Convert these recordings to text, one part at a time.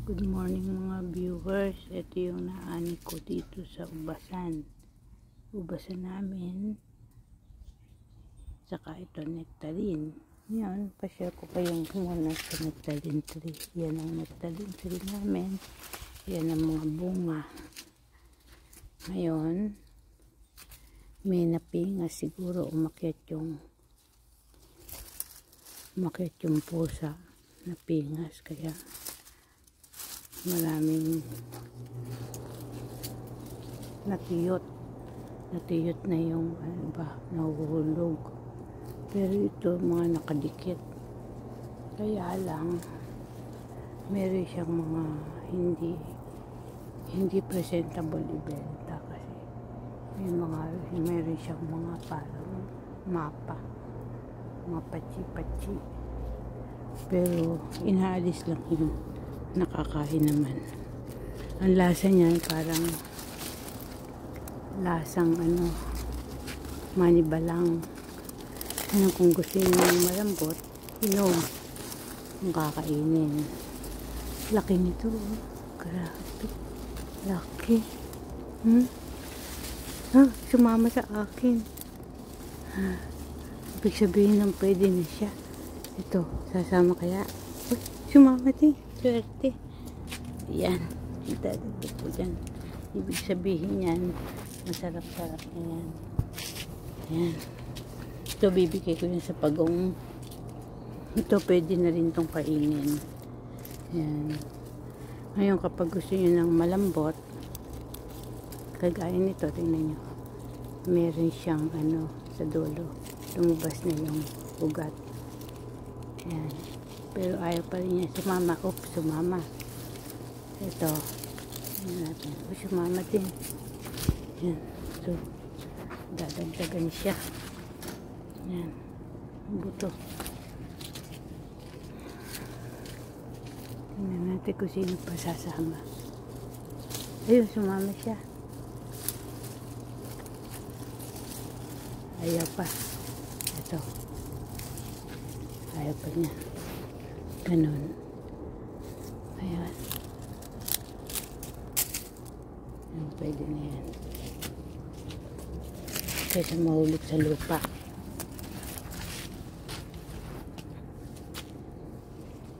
Good morning mga viewers. Ito yung naani ko dito sa ubasan. Ubasan namin. Saka ito nectarine. Yan, pa-share ko kayong muna sa nectarine tree. Yan ang nectarine tree namin. Yan ang mga bunga. Ngayon, may napinga siguro umakyat yung pusa. Napingas kaya maraming natiyot na yung nahuhulog, pero ito mga nakadikit, kaya lang meron siyang mga hindi presentable ibenta kasi meron siyang mga parang mapa, mga patsi-patsi, pero inaalis lang yun. Nakakain naman. Ang lasa niyan parang lasang manibalang. Kung gusto niyo malambot, inom. Kung kakainin. Laki nito. Grabe. Laki. Sumama sa akin. Ibig sabihin ng pwede na siya. Ito, sasama kaya. Sumama din. Swerte. Yan. Idadagdag ko dyan. Ibig sabihin yan, masarap-sarap na yan. Yan. Ito, bibigay ko yan sa pagong. Ito, pwede na rin itong kainin. Yan. Ngayon, kapag gusto nyo ng malambot, kagaya nito, tingnan nyo. Meron siyang sa dulo. Lumabas na yung ugat. Yan. Pero ayaw pa rin niya sumama. Oops, sumama. Ito. Yan natin. Sumama din. Yan. So, dadagdagan siya. Yan. Buto. Tingnan natin kung sino pa sasama. Ayun, sumama siya. Ayaw pa. Ito. Ayaw pa niya. Ganun. Ayan. Ayan, pwede na yan. Kaysa mahulog sa lupa.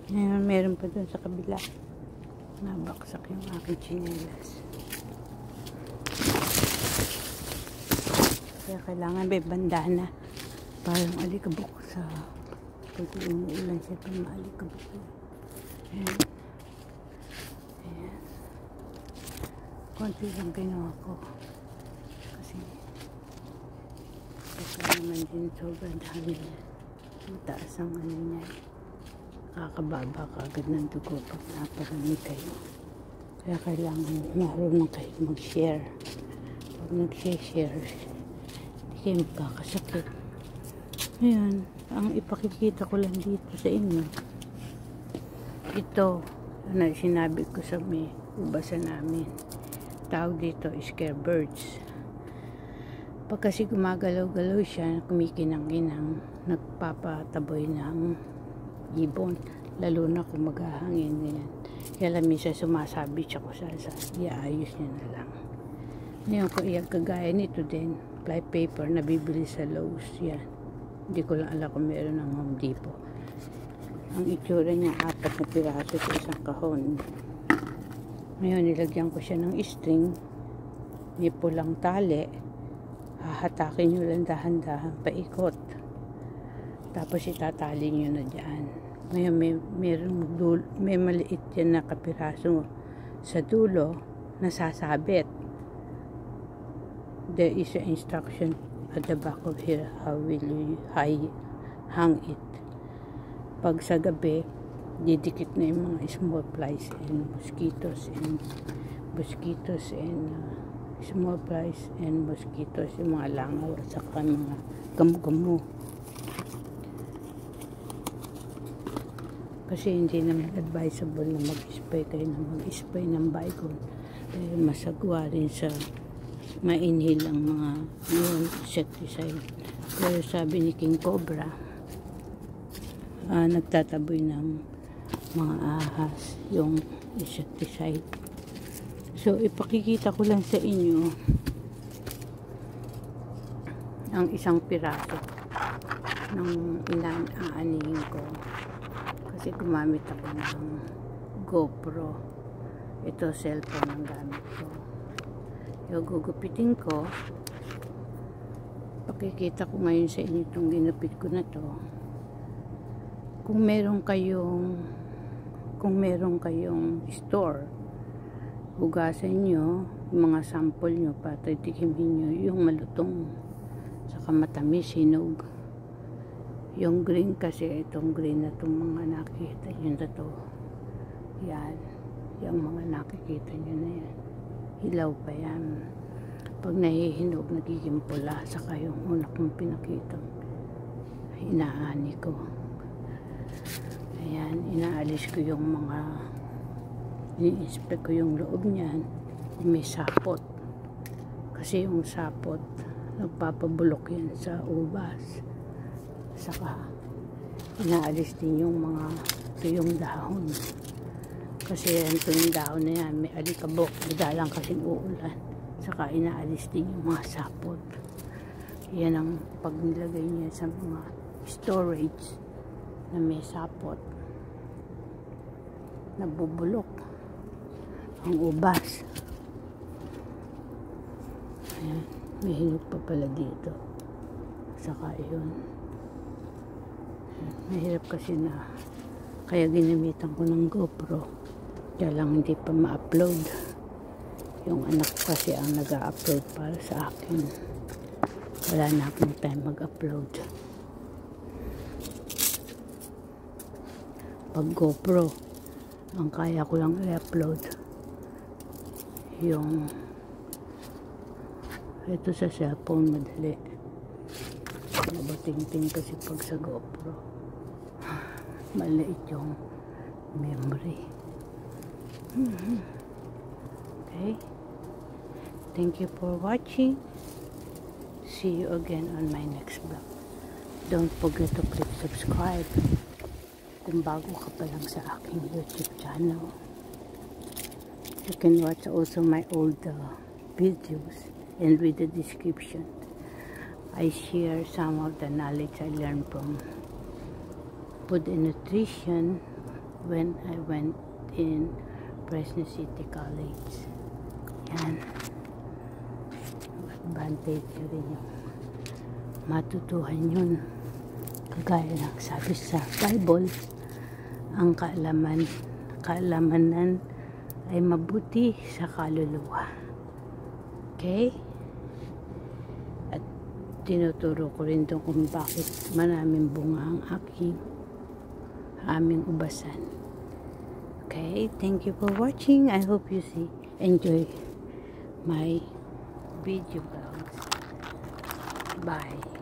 Ayan, meron pa dun sa kabila. Nabaksak yung aking chinelas. Kaya kailangan may bandana. Parang alikabok sa pag umuulan siya pang maalikabok. Ayan. Ayan. Konti lang ginawa ko. Kasi ito naman din sobrang dami niya. Mataas ang niya. Kakababa kagad ng dugo pag naparami kayo. Kaya kailangan marunong kayo mag-share. Pag nag-share, hindi kayo magkakasakit. Ayan. Ang ipakikita ko lang dito sa inyo, ito na sinabi ko sa may ubasan namin, tawag dito scare birds. Pag kasi gumagalaw-galaw siya, kumikinang-kinang, nagpapataboy ng ibon, lalo na kung maghahangin ganyan. Kaya lang minsan sumasabit siya ko sa iayos niya na lang. Ngayon ko kagaya nito din, fly paper na bibili sa Lowe's. Yan. Hindi ko lang alam kung meron ng Home Depot. Ang itsura niya, 4 na piraso sa isang kahon. Ngayon, nilagyan ko siya ng string. May pulang tali. Hahatakin nyo lang dahan-dahan paikot. Tapos itatali nyo na dyan. Ngayon, may maliit yan na kapiraso sa dulo na sasabit. There is an instruction at the back of here, how will you hang it. Pag sa gabi, didikit na yung mga small flies and mosquitoes and small flies and mosquitoes, yung mga langaw at saka mga gamo-gamo. Kasi hindi naman advisable na mag-spray kayo ng Baygon. Dahil masagwa rin sa mainhil ang mga insecticide. Pero sabi ni King Cobra, nagtataboy ng mga ahas yung insecticide. So ipakikita ko lang sa inyo ang isang piraso ng inaanihin ko kasi gumamit ako ng GoPro. Ito cellphone ang gamit ko. Yung gugupitin ko, pakikita ko ngayon sa inyo itong ginupit ko na to. Kung meron kayong store, hugasan nyo yung mga sample nyo para tikimin nyo yung malutong saka matamis, hinog. Yung green kasi, itong green na itong mga nakikita nyo na to, yan, yung mga nakikita nyo na yan, hilaw pa yan. Pag nahihinog, nagiging pula. Saka yung una kong pinakitang inaani ko, ayan, inaalis ko yung mga, ini-inspect ko yung loob niyan, may sapot kasi yung sapot nagpapabulok yan sa ubas. Saka inaalis din yung mga tuyong dahon kasi yan, tuyong dahon na yan may alikabok, madalang kasing uulan. Saka inaalis din yung mga sapot. Yan ang pag nilagay niya sa mga storage na may sapot, nabubulok ang ubas. Ayan, may hinog pa pala dito. Saka yun, mahirap kasi na kaya ginamitan ko ng GoPro, kaya lang hindi pa ma-upload. Yung anak ko kasi ang nag-a-upload para sa akin, wala na akong time mag-upload. Pag GoPro, ang kaya ko lang i-upload yung ito sa cellphone, madali. Nabating-ting kasi pag sa GoPro, maliit yung memory. Okay, thank you for watching. See you again on my next vlog. Don't forget to click subscribe kung bago ka pa lang sa aking YouTube channel. You can watch also my old videos, and with the description I share some of the knowledge I learned from food and nutrition when I went in Fresno City College. Yan, advantage rin yung matutuhan yun. Kagaya ng sabi sa Bible, ang kaalamanan ay mabuti sa kaluluwa. Okay? At tinuturo ko rin doon kung bakit maraming bunga ang aming ubasan. Okay? Thank you for watching. I hope you enjoy my video vlogs. Bye.